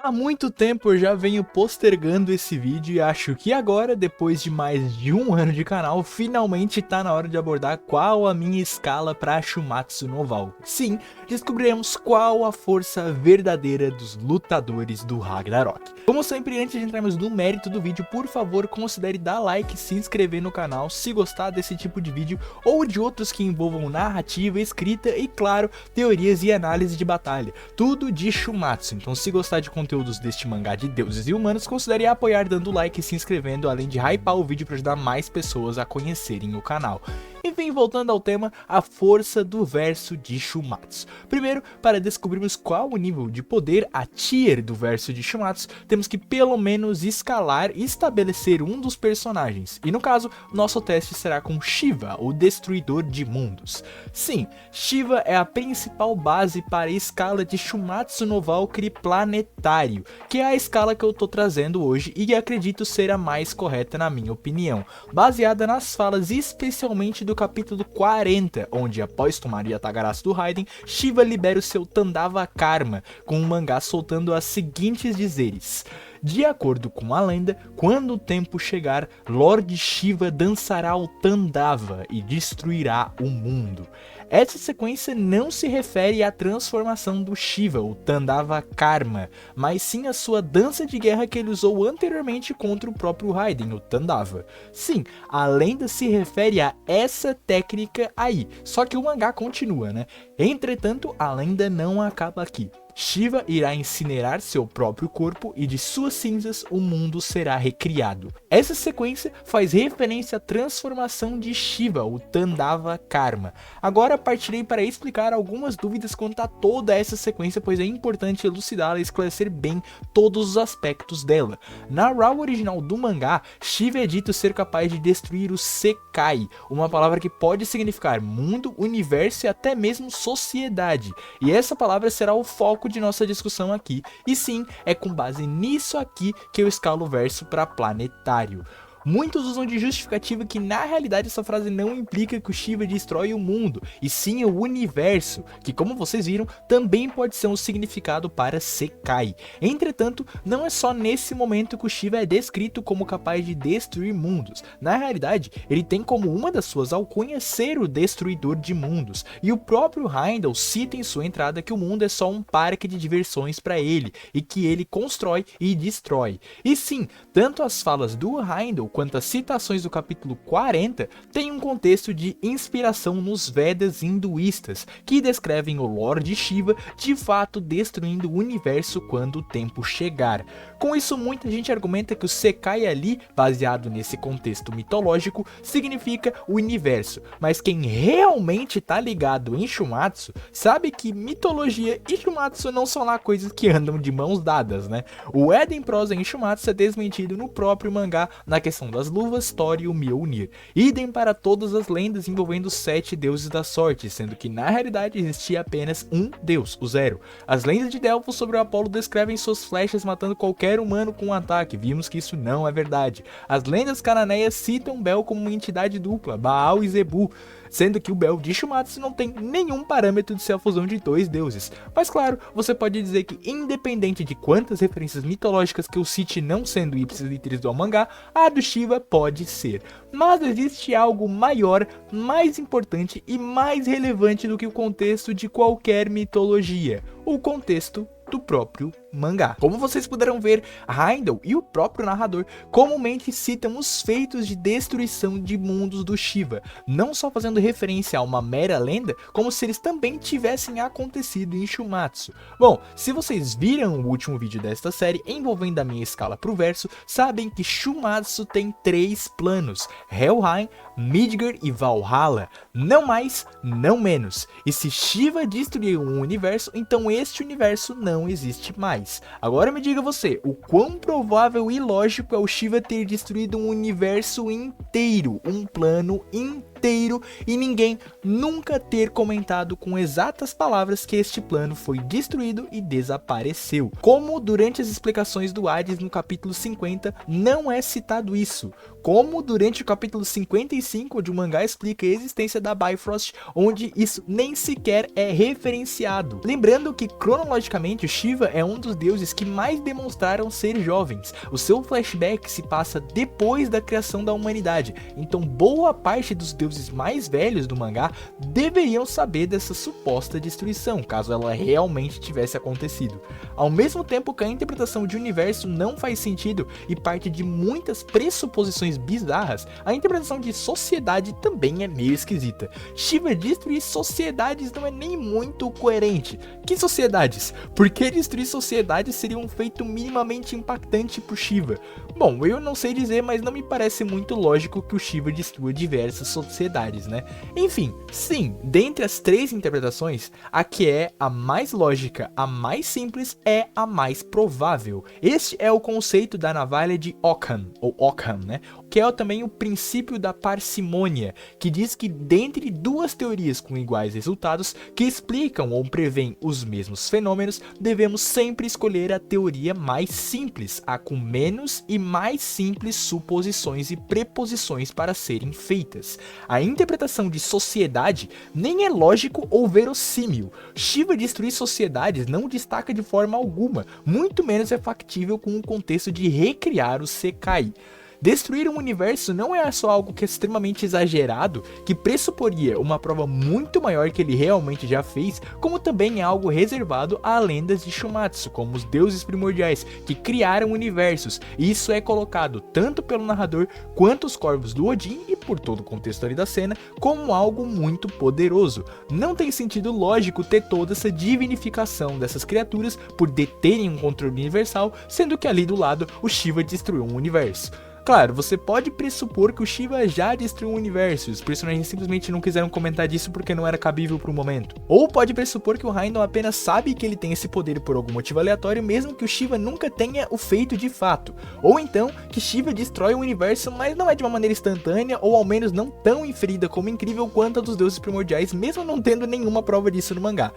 Há muito tempo eu já venho postergando esse vídeo e acho que agora, depois de mais de um ano de canal, finalmente tá na hora de abordar qual a minha escala para Shumatsu no Valve. Sim, descobriremos qual a força verdadeira dos lutadores do Ragnarok. Como sempre, antes de entrarmos no mérito do vídeo, por favor considere dar like e se inscrever no canal se gostar desse tipo de vídeo ou de outros que envolvam narrativa, escrita e, claro, teorias e análise de batalha. Tudo de Shumatsu, então se gostar de conteúdos deste mangá de deuses e humanos, considere apoiar dando like e se inscrevendo, além de hypar o vídeo para ajudar mais pessoas a conhecerem o canal. Enfim, voltando ao tema, a força do verso de Shumatsu. Primeiro, para descobrirmos qual o nível de poder, a tier do verso de Shumatsu, temos que pelo menos escalar e estabelecer um dos personagens. E no caso, nosso teste será com Shiva, o destruidor de mundos. Sim, Shiva é a principal base para a escala de Shumatsu no Valkyrie planetário, que é a escala que eu tô trazendo hoje e acredito ser a mais correta na minha opinião, baseada nas falas especialmente do capítulo 40, onde após tomar o Yatagarasu do Raiden, Shiva libera o seu Tandava Karma, com o mangá soltando as seguintes dizeres: de acordo com a lenda, quando o tempo chegar, Lord Shiva dançará o Tandava e destruirá o mundo. Essa sequência não se refere à transformação do Shiva, o Tandava Karma, mas sim à sua dança de guerra que ele usou anteriormente contra o próprio Raiden, o Tandava. Sim, a lenda se refere a essa técnica aí, só que o mangá continua, né? Entretanto, a lenda não acaba aqui. Shiva irá incinerar seu próprio corpo e de suas cinzas o mundo será recriado. Essa sequência faz referência à transformação de Shiva, o Tandava Karma. Agora partirei para explicar algumas dúvidas quanto a toda essa sequência, pois é importante elucidá-la e esclarecer bem todos os aspectos dela. Na RAW original do mangá, Shiva é dito ser capaz de destruir o Sekai, uma palavra que pode significar mundo, universo e até mesmo sociedade. E essa palavra será o foco de nossa discussão aqui, e sim, é com base nisso aqui que eu escalo o verso para planetário. Muitos usam de justificativa que na realidade essa frase não implica que o Shiva destrói o mundo, e sim o universo, que como vocês viram, também pode ser um significado para Sekai. Entretanto, não é só nesse momento que o Shiva é descrito como capaz de destruir mundos. Na realidade, ele tem como uma das suas alcunhas ser o destruidor de mundos, e o próprio Heimdall cita em sua entrada que o mundo é só um parque de diversões para ele, e que ele constrói e destrói. E sim, tanto as falas do Heimdall quanto as citações do capítulo 40 têm um contexto de inspiração nos Vedas hinduístas, que descrevem o Lord Shiva de fato destruindo o universo quando o tempo chegar. Com isso, muita gente argumenta que o Sekai ali, baseado nesse contexto mitológico, significa o universo, mas quem realmente tá ligado em Shumatsu sabe que mitologia e Shumatsu não são lá coisas que andam de mãos dadas, né? O Eden Prosa em Shumatsu é desmentido no próprio mangá na questão das luvas, Thor e o Mjolnir. Idem para todas as lendas envolvendo os 7 deuses da sorte, sendo que na realidade existia apenas um deus, o Zero. As lendas de Delfos sobre o Apolo descrevem suas flechas matando qualquer humano com um ataque, vimos que isso não é verdade. As lendas cananeias citam Bel como uma entidade dupla, Baal e Zebu, sendo que o Bel de Shumatsu não tem nenhum parâmetro de ser a fusão de dois deuses. Mas claro, você pode dizer que independente de quantas referências mitológicas que eu cite não sendo ipsis literis do mangá, a do Shiva pode ser. Mas existe algo maior, mais importante e mais relevante do que o contexto de qualquer mitologia: o contexto do próprio mangá. Como vocês puderam ver, Heimdall e o próprio narrador comumente citam os feitos de destruição de mundos do Shiva, não só fazendo referência a uma mera lenda, como se eles também tivessem acontecido em Shumatsu. Bom, se vocês viram o último vídeo desta série envolvendo a minha escala pro verso, sabem que Shumatsu tem 3 planos: Helheim, Midgard e Valhalla, não mais, não menos. E se Shiva destruiu um universo, então este universo não existe mais. Agora me diga você, o quão provável e lógico é o Shiva ter destruído um universo inteiro, um plano inteiro, e ninguém nunca ter comentado com exatas palavras que este plano foi destruído e desapareceu? Como durante as explicações do Hades no capítulo 50 não é citado isso? Como durante o capítulo 55, onde o mangá explica a existência da Bifrost, onde isso nem sequer é referenciado? Lembrando que cronologicamente o Shiva é um dos dos deuses que mais demonstraram ser jovens. O seu flashback se passa depois da criação da humanidade, então boa parte dos deuses mais velhos do mangá deveriam saber dessa suposta destruição, caso ela realmente tivesse acontecido. Ao mesmo tempo que a interpretação de universo não faz sentido e parte de muitas pressuposições bizarras, a interpretação de sociedade também é meio esquisita. Shiva destruir sociedades não é nem muito coerente. Que sociedades? Por que destruir sociedades seria um feito minimamente impactante pro Shiva? Bom, eu não sei dizer, mas não me parece muito lógico que o Shiva destrua diversas sociedades, né? Enfim, sim, dentre as três interpretações, a que é a mais lógica, a mais simples, é a mais provável. Este é o conceito da navalha de Ockham, ou Ockham, né? Que é também o princípio da parcimônia, que diz que dentre duas teorias com iguais resultados, que explicam ou preveem os mesmos fenômenos, devemos sempre escolher a teoria mais simples, a com menos e mais simples suposições e preposições para serem feitas. A interpretação de sociedade nem é lógico ou verossímil. Shiva destruir sociedades não destaca de forma alguma, muito menos é factível com o contexto de recriar o Sekai. Destruir um universo não é só algo que é extremamente exagerado, que pressuporia uma prova muito maior que ele realmente já fez, como também é algo reservado a lendas de Shumatsu, como os deuses primordiais, que criaram universos, e isso é colocado tanto pelo narrador quanto os corvos do Odin, e por todo o contexto ali da cena, como algo muito poderoso. Não tem sentido lógico ter toda essa divinificação dessas criaturas por deterem um controle universal, sendo que ali do lado o Shiva destruiu um universo. Claro, você pode pressupor que o Shiva já destruiu o universo, os personagens simplesmente não quiseram comentar disso porque não era cabível pro momento. Ou pode pressupor que o Raiden apenas sabe que ele tem esse poder por algum motivo aleatório, mesmo que o Shiva nunca tenha o feito de fato. Ou então, que Shiva destrói o universo, mas não é de uma maneira instantânea, ou ao menos não tão inferida como incrível quanto a dos deuses primordiais, mesmo não tendo nenhuma prova disso no mangá.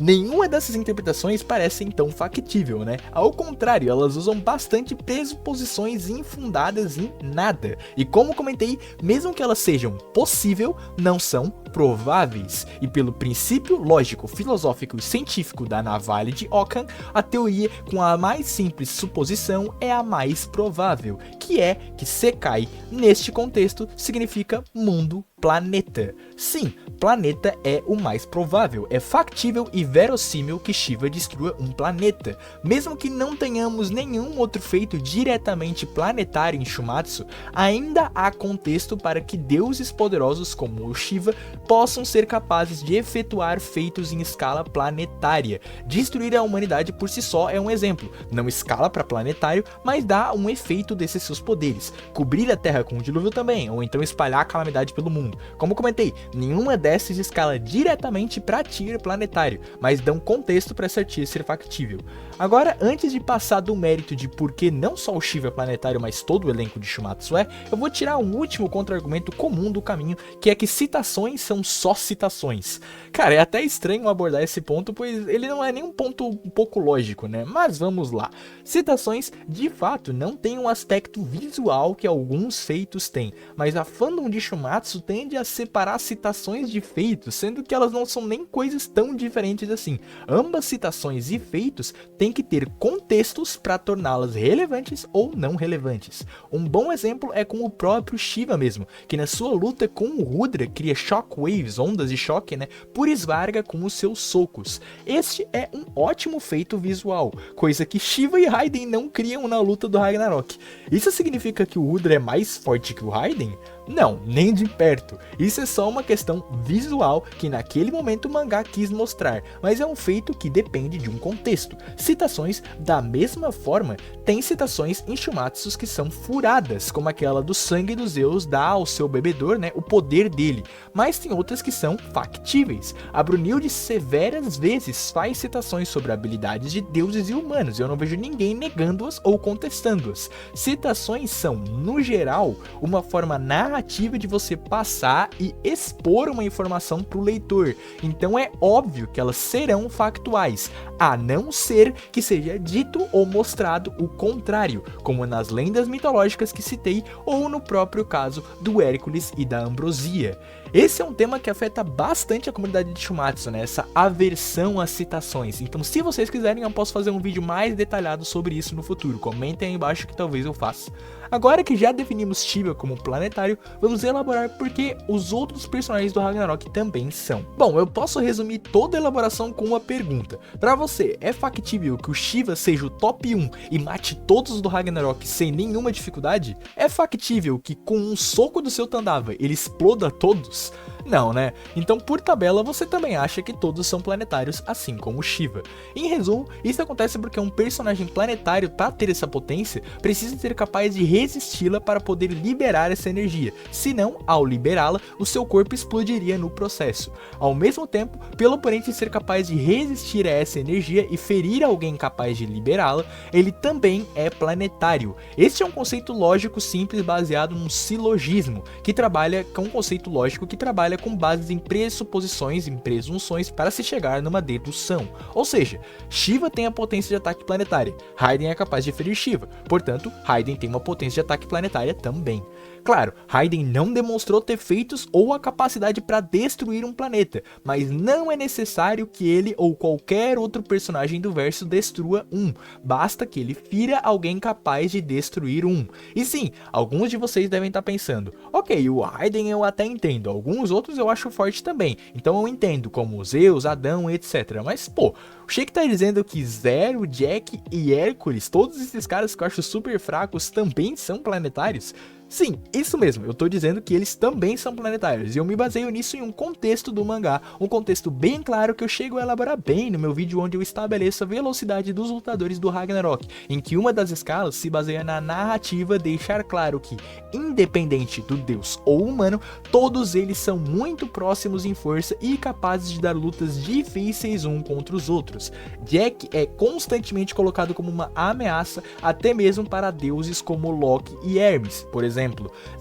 Nenhuma dessas interpretações parece então factível, né? Ao contrário, elas usam bastante pressuposições infundadas em nada. E como comentei, mesmo que elas sejam possível, não são prováveis. E pelo princípio lógico, filosófico e científico da navalha de Ockham, a teoria com a mais simples suposição é a mais provável, que é que Sekai, neste contexto, significa mundo, planeta. Sim, planeta é o mais provável. É factível e verossímil que Shiva destrua um planeta. Mesmo que não tenhamos nenhum outro feito diretamente planetário em Shumatsu, ainda há contexto para que deuses poderosos como o Shiva possam ser capazes de efetuar feitos em escala planetária. Destruir a humanidade por si só é um exemplo. Não escala para planetário, mas dá um efeito desses seus poderes. Cobrir a Terra com um dilúvio também, ou então espalhar a calamidade pelo mundo. Como comentei, nenhuma dessas escala diretamente para tier planetário, mas dão contexto para essa tier ser factível. Agora, antes de passar do mérito de por que não só o Shiva é planetário, mas todo o elenco de Shumatsu eu vou tirar um último contra-argumento comum do caminho, que é que citações são só citações. Cara, é até estranho abordar esse ponto, pois ele não é nem um ponto um pouco lógico, né? Mas vamos lá. Citações, de fato, não têm um aspecto visual que alguns feitos têm, mas a fandom de Shumatsu tende a separar citações de feitos, sendo que elas não são nem coisas tão diferentes assim. Ambas citações e feitos têm que ter contextos para torná-las relevantes ou não relevantes. Um bom exemplo é com o próprio Shiva mesmo, que na sua luta com o Rudra cria shockwaves, ondas de choque, né, por Svarga com os seus socos. Este é um ótimo feito visual, coisa que Shiva e Raiden não criam na luta do Ragnarok. Isso significa que o Rudra é mais forte que o Raiden? Não, nem de perto. Isso é só uma questão visual que naquele momento o mangá quis mostrar, mas é um feito que depende de um contexto. Citações, da mesma forma, tem citações em Shumatsu que são furadas, como aquela do sangue dos Zeus dá ao seu bebedor, né, o poder dele, mas tem outras que são factíveis. A Brunilde severas vezes faz citações sobre habilidades de deuses e humanos, e eu não vejo ninguém negando-as ou contestando-as. Citações são, no geral, uma forma narrativa narrativa de você passar e expor uma informação para o leitor. Então é óbvio que elas serão factuais, a não ser que seja dito ou mostrado o contrário, como nas lendas mitológicas que citei ou no próprio caso do Hércules e da Ambrosia. Esse é um tema que afeta bastante a comunidade de Shumatsu, né? Essa aversão às citações. Então, se vocês quiserem, eu posso fazer um vídeo mais detalhado sobre isso no futuro. Comentem aí embaixo que talvez eu faça. Agora que já definimos Shiva como planetário, vamos elaborar por que os outros personagens do Ragnarok também são. Bom, eu posso resumir toda a elaboração com uma pergunta. Pra você, é factível que o Shiva seja o top 1 e mate todos do Ragnarok sem nenhuma dificuldade? É factível que com um soco do seu Tandava ele exploda todos? Não, né? Então, por tabela, você também acha que todos são planetários, assim como Shiva. Em resumo, isso acontece porque um personagem planetário, para ter essa potência, precisa ser capaz de resisti-la para poder liberar essa energia. Senão, ao liberá-la, o seu corpo explodiria no processo. Ao mesmo tempo, pelo oponente ser capaz de resistir a essa energia e ferir alguém capaz de liberá-la, ele também é planetário. Este é um conceito lógico simples baseado num silogismo, que trabalha com um conceito lógico que trabalha com bases em pressuposições e presunções para se chegar numa dedução. Ou seja, Shiva tem a potência de ataque planetária, Raiden é capaz de ferir Shiva, portanto, Raiden tem uma potência de ataque planetária também. Claro, Raiden não demonstrou ter feitos ou a capacidade para destruir um planeta, mas não é necessário que ele ou qualquer outro personagem do verso destrua um, basta que ele fira alguém capaz de destruir um. E sim, alguns de vocês devem estar pensando, ok, o Raiden eu até entendo, alguns outros eu acho forte também, então eu entendo, como Zeus, Adão, etc. Mas pô, o Sheik tá dizendo que Zero, Jack e Hércules, todos esses caras que eu acho super fracos, também são planetários? Sim, isso mesmo, eu tô dizendo que eles também são planetários, e eu me baseio nisso em um contexto do mangá, um contexto bem claro que eu chego a elaborar bem no meu vídeo onde eu estabeleço a velocidade dos lutadores do Ragnarok, em que uma das escalas se baseia na narrativa deixar claro que, independente do deus ou humano, todos eles são muito próximos em força e capazes de dar lutas difíceis um contra os outros. Jack é constantemente colocado como uma ameaça até mesmo para deuses como Loki e Hermes, por exemplo.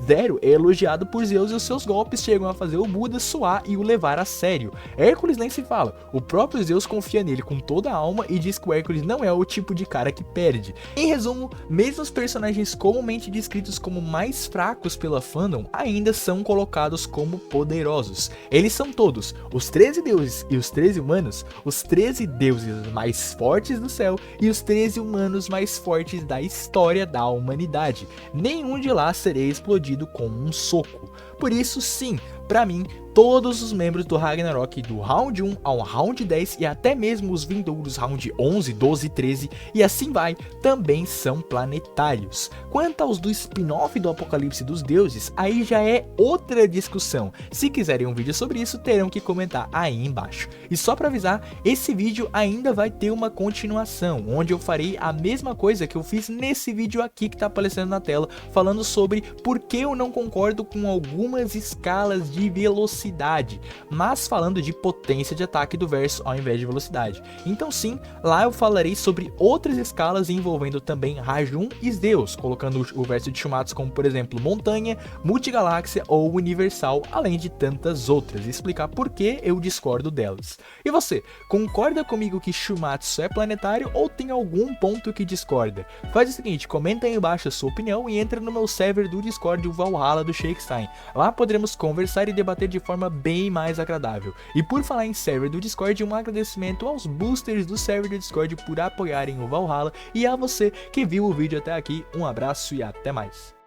Zero é elogiado por Zeus e os seus golpes chegam a fazer o Buda suar e o levar a sério. Hércules nem se fala, o próprio Zeus confia nele com toda a alma e diz que o Hércules não é o tipo de cara que perde. Em resumo, mesmo os personagens comumente descritos como mais fracos pela fandom, ainda são colocados como poderosos. Eles são todos, os 13 deuses e os 13 humanos, os 13 deuses mais fortes do céu e os 13 humanos mais fortes da história da humanidade. Nenhum de lá serei explodido com um soco. Por isso, sim, pra mim, todos os membros do Ragnarok do round 1 ao round 10 e até mesmo os vindouros round 11, 12 e 13 e assim vai, também são planetários. Quanto aos do spin-off do Apocalipse dos Deuses, aí já é outra discussão. Se quiserem um vídeo sobre isso, terão que comentar aí embaixo. E só pra avisar, esse vídeo ainda vai ter uma continuação, onde eu farei a mesma coisa que eu fiz nesse vídeo aqui que tá aparecendo na tela, falando sobre por que eu não concordo com algumas escalas de velocidade, mas falando de potência de ataque do verso ao invés de velocidade. Então sim, lá eu falarei sobre outras escalas envolvendo também Rajun e Zeus, colocando o verso de Shumatsu como por exemplo montanha, multigaláxia ou universal, além de tantas outras, e explicar por que eu discordo delas. E você, concorda comigo que Shumatsu é planetário ou tem algum ponto que discorda? Faz o seguinte, comenta aí embaixo a sua opinião e entra no meu server do Discord, o Valhalla do Shakestein. Lá poderemos conversar e debater de forma bem mais agradável. E por falar em server do Discord, um agradecimento aos boosters do server do Discord por apoiarem o Valhalla e a você que viu o vídeo até aqui, um abraço e até mais.